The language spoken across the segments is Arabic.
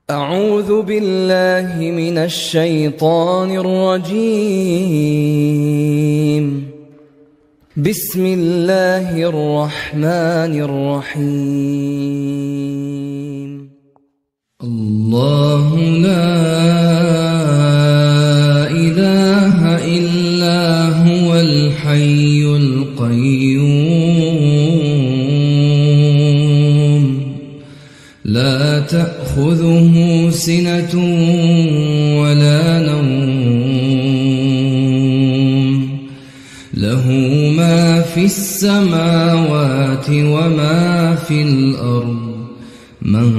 أعوذ بالله من الشيطان الرجيم. بسم الله الرحمن الرحيم. الله لا إله إلا هو الحي القيوم لا تأخذه سنة ولا نوم له ما في السماوات وما في الأرض من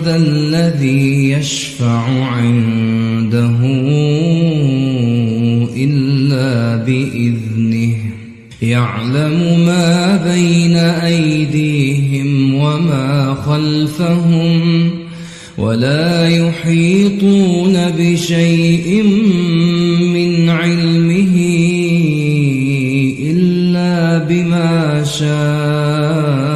ذا الذي يشفع عنده إلا بإذنه يعلم ما بين أيديهم وما خلفهم ولا يحيطون بشيء من علمه إلا بما شاء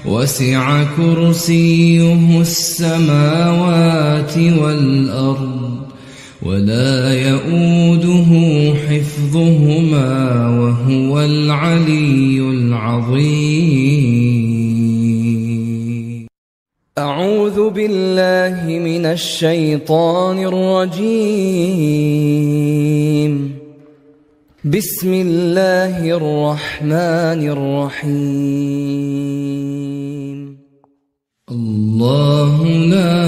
وسع كرسيه السماوات والأرض ولا يؤوده حفظهما وهو العلي العظيم. أعوذ بالله من الشيطان الرجيم. بسم الله الرحمن الرحيم. الله لا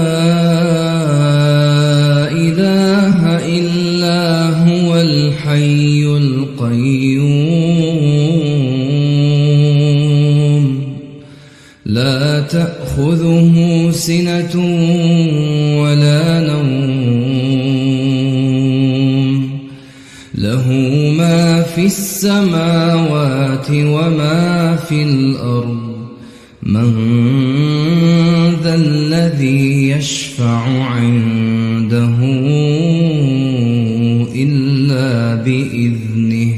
إله إلا هو الحي القيوم لا تأخذه سنة ولا نوم له ما في السماوات وما في الأرض من ذا الذي يشفع عنده إلا بإذنه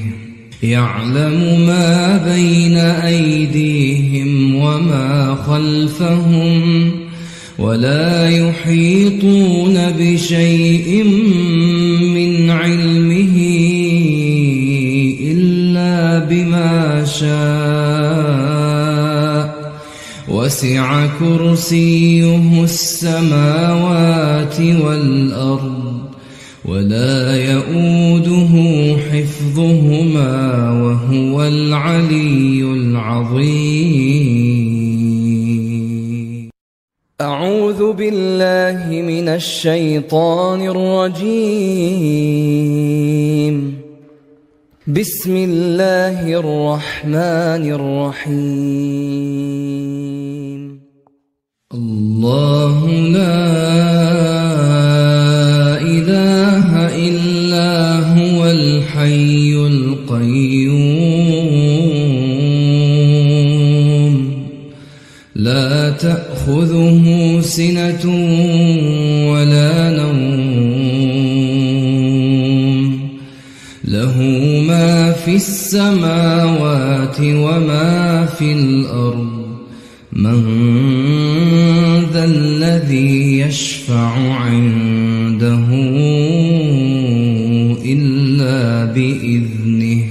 يعلم ما بين أيديهم وما خلفهم ولا يحيطون بشيء من علمه إلا بما شاء وسع كرسيه السماوات والأرض ولا يؤوده حفظهما وهو العلي العظيم. أعوذ بالله من الشيطان الرجيم. بسم الله الرحمن الرحيم. الله لا إله إلا هو الحي القيوم لا تأخذه سنة ولا نوم له ما في السماوات وما في الأرض من ذا الذي يشفع عنده إلا بإذنه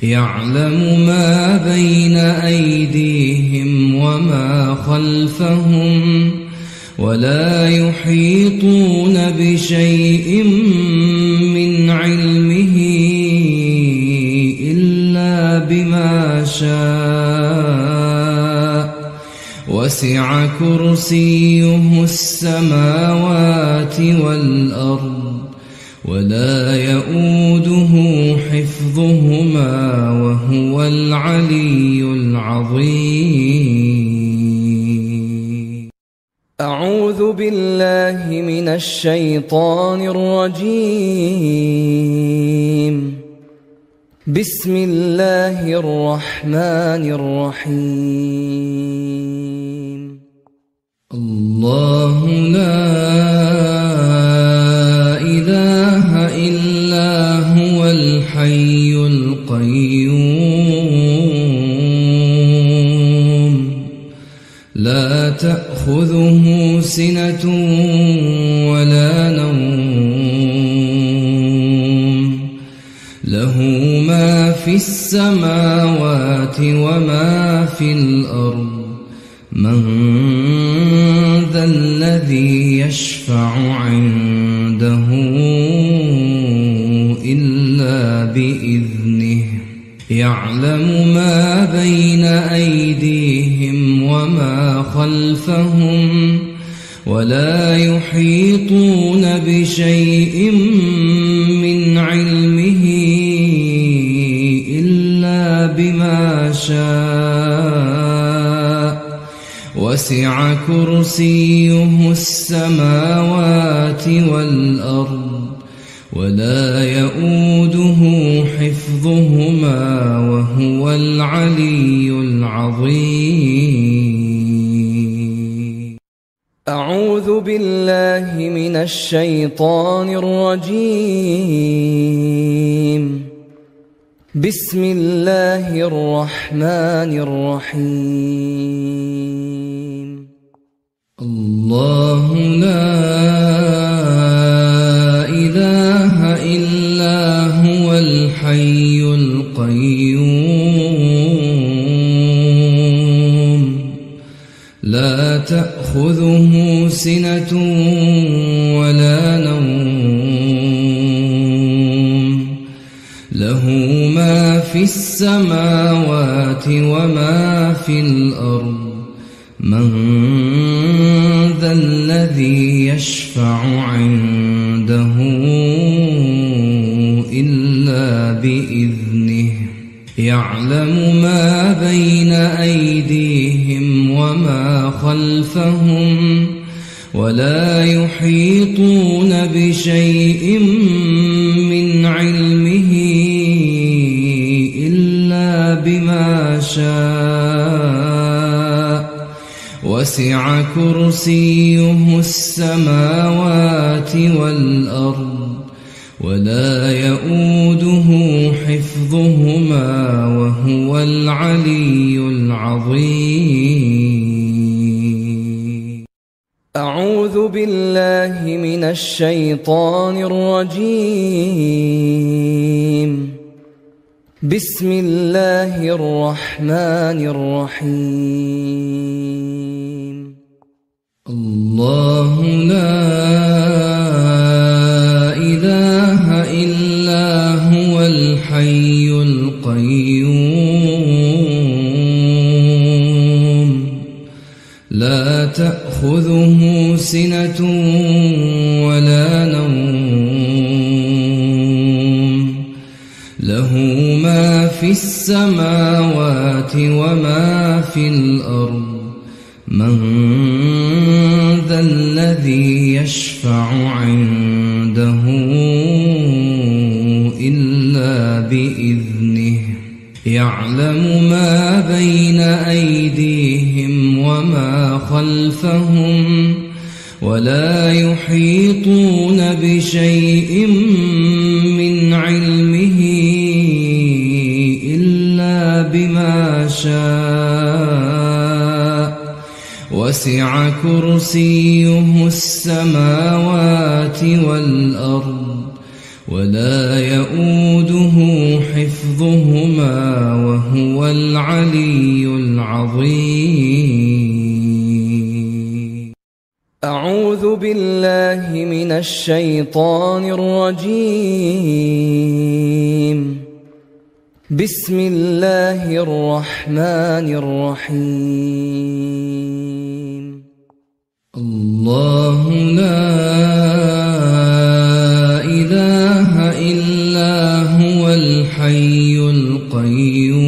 يعلم ما بين أيديهم وما خلفهم ولا يحيطون بشيء من علمه إلا بما شاء وسع كرسيه السماوات والأرض ولا يؤوده حفظهما وهو العلي العظيم. أعوذ بالله من الشيطان الرجيم. بسم الله الرحمن الرحيم. الله لا إله إلا هو الحي القيوم لا تأخذه تأخذه سنة ولا نوم له ما في السماوات وما في الأرض من ذا الذي يشفع عنده إلا بإذنه يعلم ما بين أيديهم وما خلفهم ولا يحيطون بشيء من علمه إلا بما شاء وسع كرسيه السماوات والأرض ولا يؤوده حفظهما وهو العلي العظيم. أعوذ بالله من الشيطان الرجيم. بسم الله الرحمن الرحيم. الله لا إله إلا هو الحي القيوم لا تأخذه سنة ولا نوم له ما في السماوات وما في الأرض من ذا الذي يشفع عنده إلا بإذنه يعلم ما بين أيديهم وما خلفهم ولا يحيطون بشيء من علمه إلا بما شاء وسع كرسيه السماوات والأرض ولا يؤوده حفظهما وهو العلي العظيم. أعوذ بالله من الشيطان الرجيم. بسم الله الرحمن الرحيم. الله لا إله إلا هو الحي القيوم لا تأخذه سنة ولا نوم له ما في السماوات وما في الأرض من ذا الذي يشفع عنده إلا بإذنه يعلم ما بين أيديهم وما خلفهم ولا يحيطون بشيء من علمه إلا بما شاء وسع كرسيه السماوات والأرض ولا يؤوده حفظهما وهو العلي العظيم. أعوذ بالله من الشيطان الرجيم. بسم الله الرحمن الرحيم. الله لا إله إلا هو الحي القيوم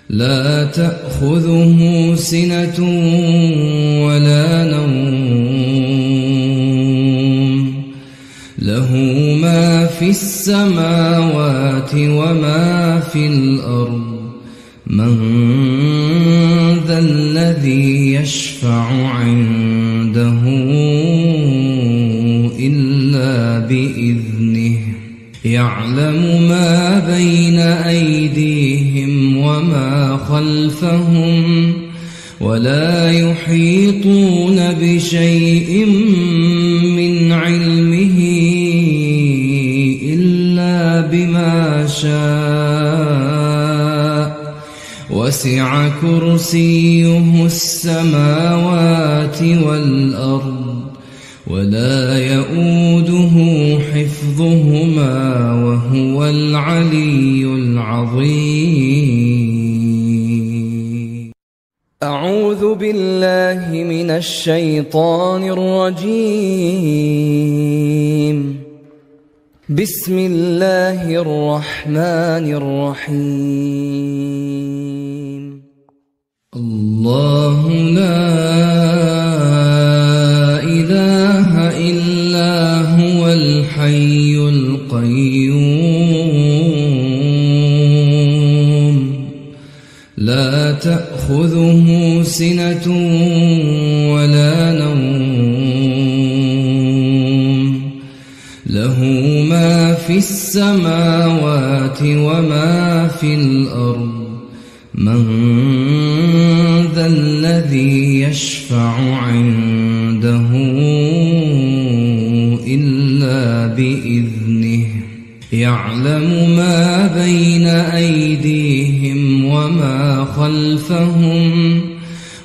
لا تأخذه سنة ولا نوم له ما في السماوات وما في الأرض من ذا الذي يشفع عنده إلا بإذنه يعلم ما بين أيديهم وما خلفهم ولا يحيطون بشيء من علمه إلا بما شاء وسع كرسيه السماوات والأرض ولا يؤوده حفظهما وهو العلي العظيم. أعوذ بالله من الشيطان الرجيم. بسم الله الرحمن الرحيم. الله لا إله إلا هو الحي القيوم لا تأخذه سنة ولا نوم له ما في السماوات وما في الأرض من ذا الذي يشفع عنده إلا بإذنه يعلم ما بين أيديهم وما خلفهم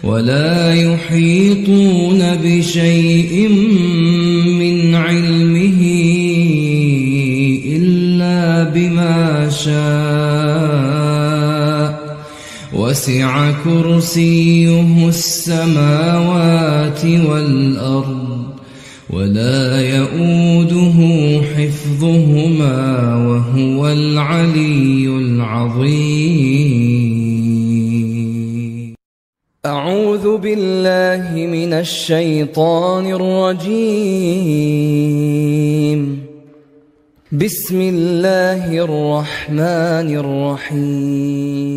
ولا يحيطون بشيء من علمه إلا بما شاء وسع كرسيه السماوات والأرض ولا يؤوده حفظهما وهو العلي العظيم. أعوذ بالله من الشيطان الرجيم. بسم الله الرحمن الرحيم.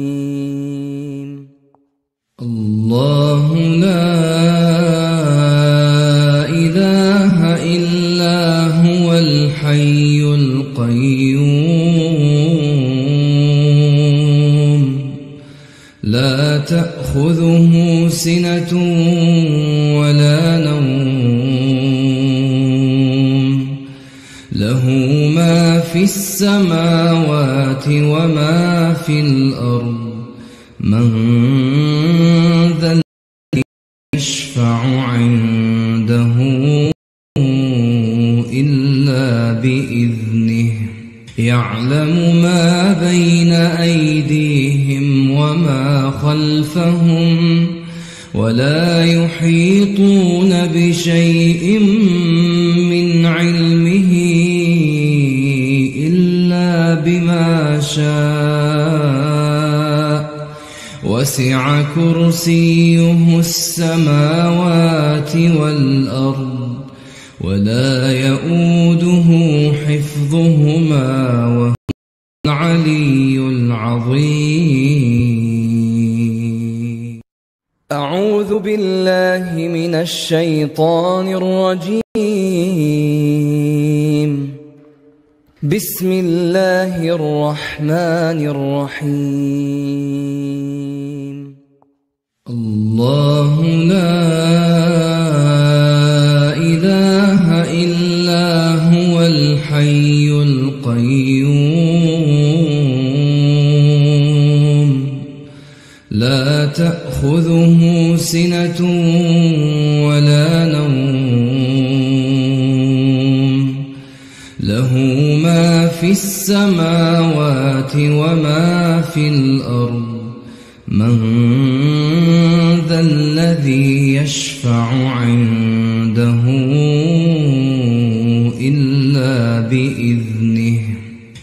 الله لا إله إلا هو الحي القيوم لا تأخذه سنة ولا نوم له ما في السماوات وما في الأرض من ذا الذي يشفع عنده إلا بإذنه يعلم ما بين أيديهم وما خلفهم ولا يحيطون بشيء من علمه إلا بما شاء وسع كرسيه السماوات والأرض ولا يؤوده حفظهما وهو العلي العظيم. أعوذ بالله من الشيطان الرجيم. بسم الله الرحمن الرحيم. الله لا إله إلا هو الحي القيوم لا تأخذه سنة ولا نوم له ما في السماوات وما في الأرض من ذا الذي يشفع عنده إلا بإذنه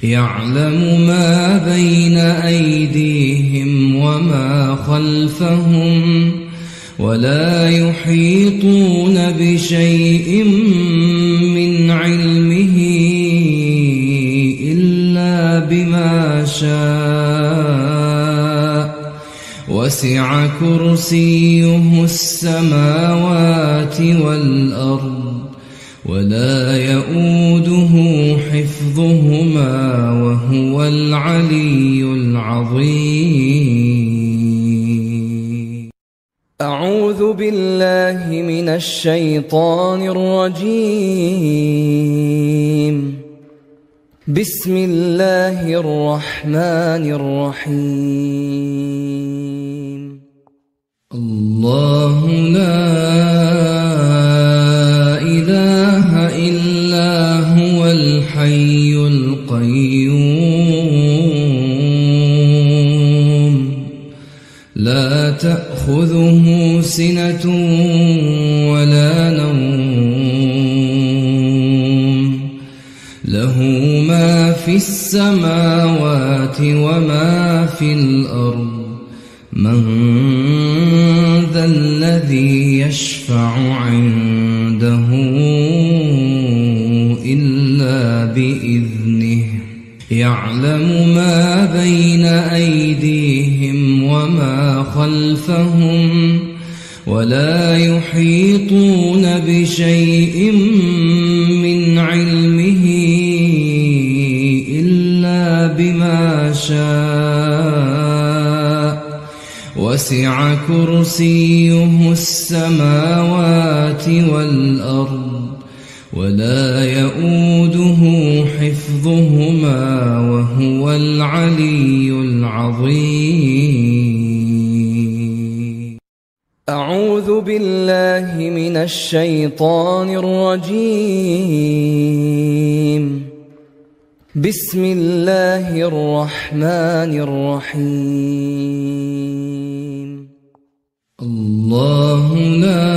يعلم ما بين أيديهم وما خلفهم ولا يحيطون بشيء من علمه إلا بما شاء وسع كرسيه السماوات والأرض ولا يؤوده حفظهما وهو العلي العظيم. أعوذ بالله من الشيطان الرجيم. بسم الله الرحمن الرحيم. الله لا إله إلا هو الحي القيوم لا تأخذه سنة ولا نوم له ما في السماوات وما في الأرض من ذا الذي يشفع عنده إلا بإذنه يعلم ما بين أيديهم وما خلفهم ولا يحيطون بشيء من علمه إلا بما شاء وسع كرسيه السماوات والأرض ولا يؤوده حفظهما وهو العلي العظيم. أعوذ بالله من الشيطان الرجيم. بسم الله الرحمن الرحيم. الله لا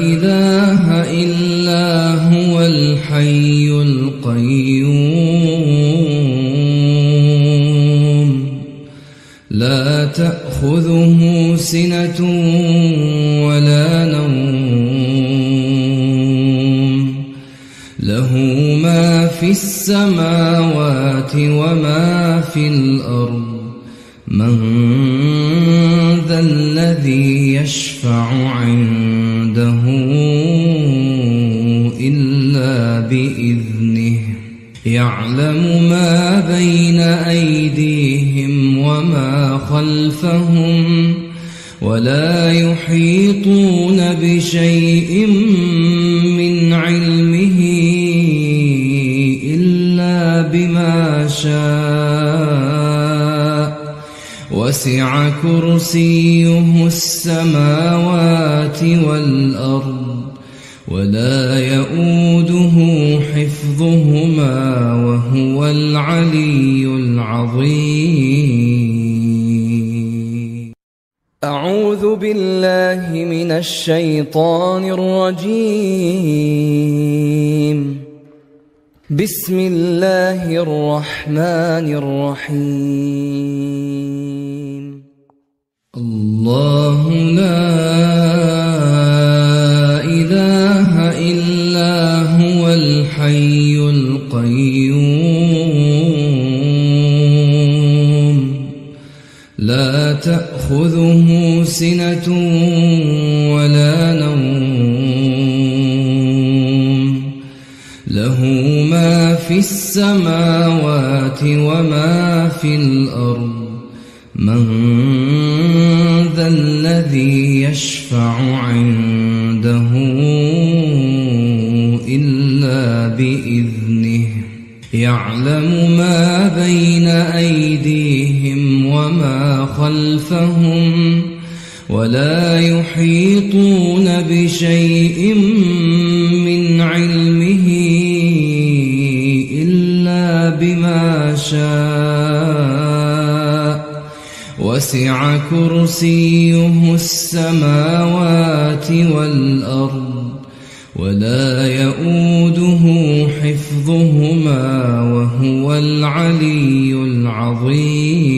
إله إلا هو الحي القيوم لا تأخذه سنة ولا نوم له ما في السماوات وما في الأرض من ذا الذي يشفع عنده إلا بإذنه يعلم ما بين أيديهم وما خلفهم ولا يحيطون بشيء من علمه إلا بما شاء وسع كرسيه السماوات والأرض ولا يؤوده حفظهما وهو العلي العظيم. أعوذ بالله من الشيطان الرجيم. بسم الله الرحمن الرحيم. الله لا إله إلا هو الحي القيوم لا تأخذه سنة ولا نوم له ما في السماوات وما في الأرض من ذا الذي يشفع عنده إلا بإذنه يعلم ما بين أيديهم وما خلفهم ولا يحيطون بشيء من علمه إلا بما شاء وسع كرسيه السماوات والأرض ولا يؤوده حفظهما وهو العلي العظيم.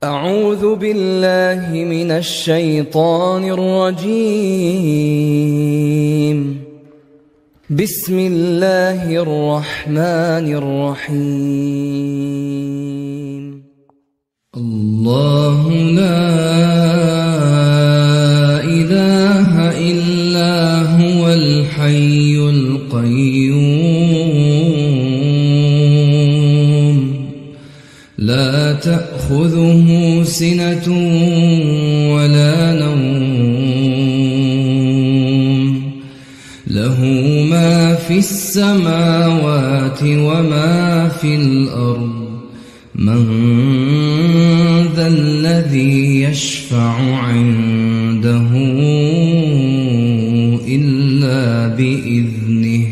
أعوذ بالله من الشيطان الرجيم. بسم الله الرحمن الرحيم. الله لا إله إلا هو الحي القيوم لا لا تأخذه سنة ولا نوم له ما في السماوات وما في الأرض من ذا الذي يشفع عنده إلا بإذنه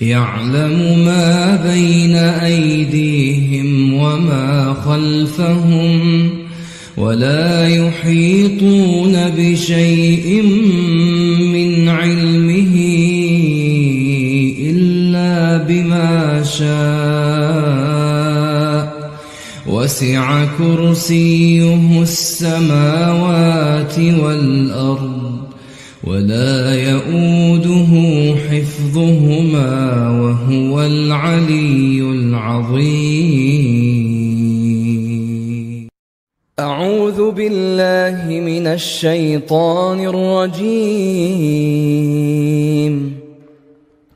يعلم ما بين أيديهم وما خلفهم ولا يحيطون بشيء من علمه إلا بما شاء وسع كرسيه السماوات والأرض ولا يؤوده حفظهما وهو العلي العظيم. أعوذ بالله من الشيطان الرجيم.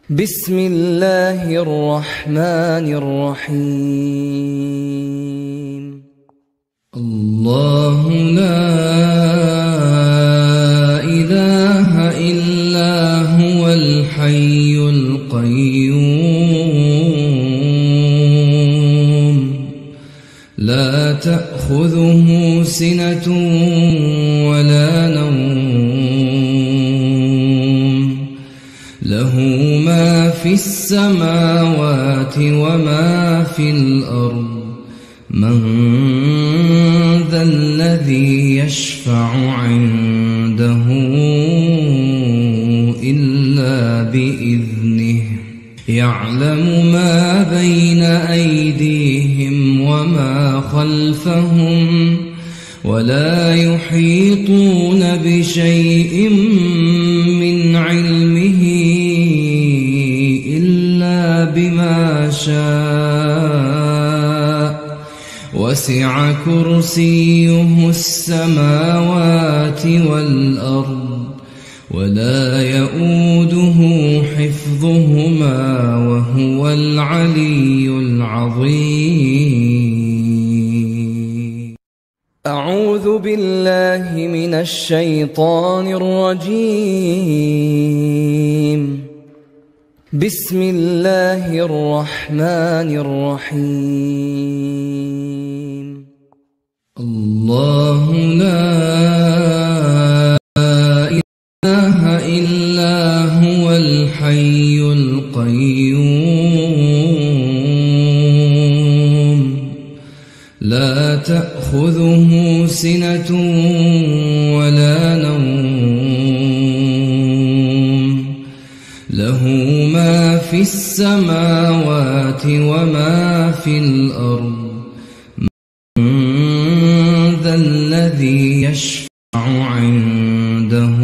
بسم الله الرحمن الرحيم. الله لا إله إلا هو الحي القيوم لا تأخذه سنة ولا نوم له ما في السماوات وما في الأرض من ذا الذي يشفع عنده إلا بإذنه يعلم ما بين أيديهم وما خلفهم ولا يحيطون بشيء من علمه إلا بما شاء وسع كرسيه السماوات والأرض ولا يؤوده حفظهما وهو العلي العظيم. أعوذ بالله من الشيطان الرجيم. بسم الله الرحمن الرحيم. الله لا إله إلا هو الحي القيوم لا تأخذه سنة ولا نوم له ما في السماوات وما في الأرض من ذا الذي يشفع عنده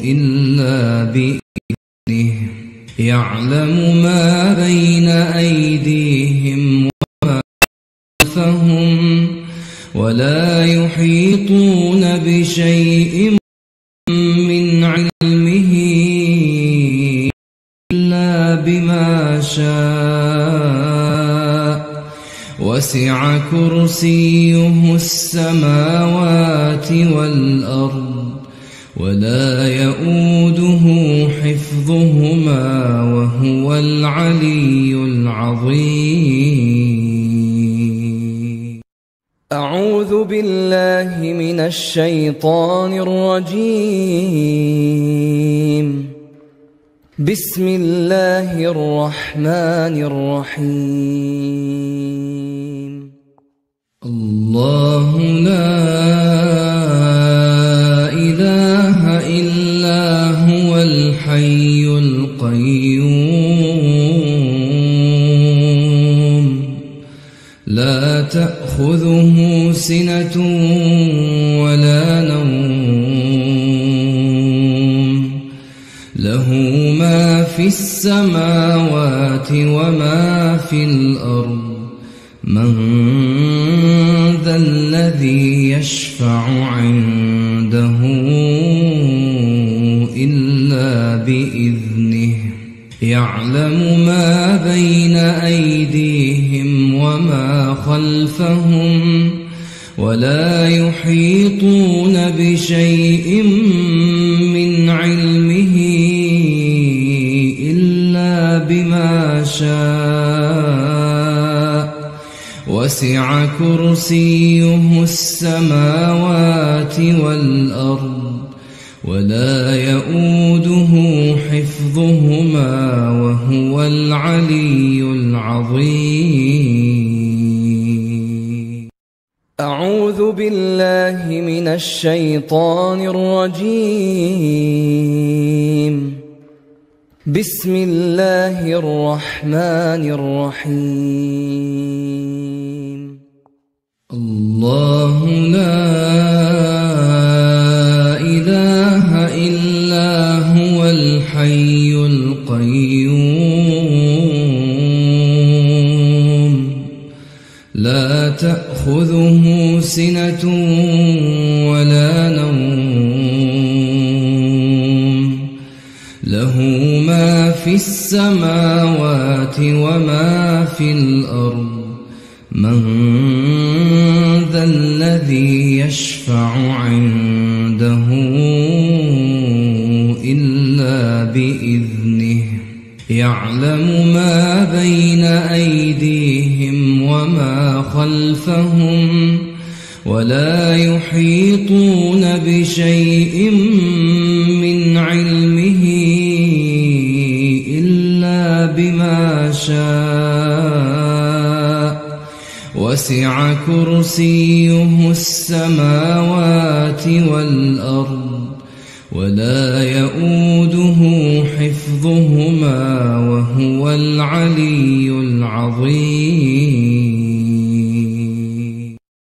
إلا بإذنه يعلم ما بين أيديهم وما خلفهم ولا يحيطون بشيء من علمه إلا بما شاء وسع كرسيه السماوات والأرض ولا يؤوده حفظهما وهو العلي العظيم. أعوذ بالله من الشيطان الرجيم. بسم الله الرحمن الرحيم. الله لا إله إلا هو الحي القيوم لا تأخذه سنة ولا نوم له ما في السماوات وما في الأرض من ذا الذي يشفع عنده إلا بإذنه يعلم ما بين أيديهم وما خلفهم ولا يحيطون بشيء من علمه إلا بما شاء وسع كرسيه السماوات والأرض ولا يؤوده حفظهما وهو العلي العظيم. أعوذ بالله من الشيطان الرجيم. بسم الله الرحمن الرحيم. الله لا إله إلا هو الحي القيوم لا تأخذه سنة ولا نوم له ما في السماوات وما في الأرض من ذا الذي يشفع عنده إلا بإذنه يعلم ما بين أيديهم وما خلفهم ولا يحيطون بشيء من علمه إلا بما شاء وسع كرسيه السماوات والأرض ولا يؤوده حفظهما وهو العلي العظيم.